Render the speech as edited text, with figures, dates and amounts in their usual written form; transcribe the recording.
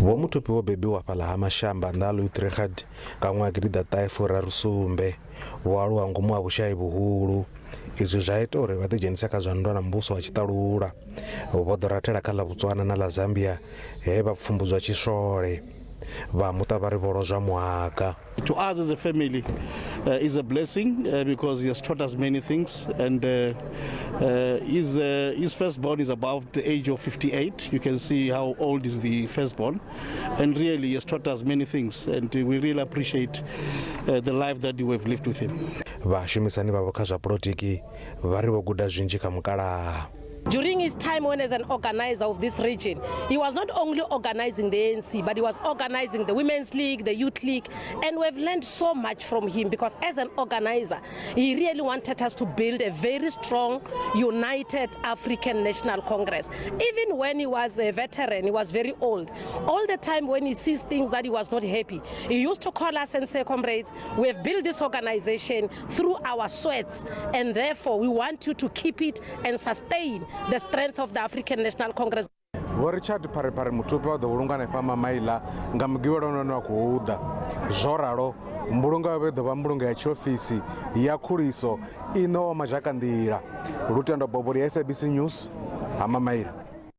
Vho-Muthupi wo bebiwa fhala Ha-Mashamba nḓa ḽa Utrecht nga ṅwaha gidiḓaṱahe vho aluwa ngomu ha vhushayi vhuhulu. Izwi zwa ita uri vha ḓidzhenise kha zwa nndwa na muvhuso wa tshiṱalula. Vho ḓo rathela kha ḽa Botswana na ḽa Zambia he vha pfumbudzwa tshishole. Vha muta vha ri vho lozwa muhaka. To us as a family is a blessing because he has taught us many things, and his firstborn is about the age of 58. You can see how old is the firstborn, and really he has taught us many things, and we really appreciate the life that we have lived with him. Vhashumisani vhavho kha zwa polotiki vha ri vho guda zwinzhi kha mukalaha. During his time when as an organizer of this region, he was not only organizing the ANC, but he was organizing the Women's League, the Youth League, and we've learned so much from him because as an organizer, he really wanted us to build a very strong, united African National Congress. Even when he was a veteran, he was very old. All the time when he sees things that he was not happy, he used to call us and say, comrades, we have built this organization through our sweats, and therefore we want you to keep it and sustain the strength of the African National Congress. Vho-Richard Pharephare Mothupi vha ḓo vhulunga na Ha-Mamaila nga mugivhela une wa khou ḓa. Zwo ralo mbulunga vhe ḓo vha mbulunga ya tshiofisi ya khuliso i no lizhakandila. Lutendo Boboli ya SABC News, Ha-Mamaila.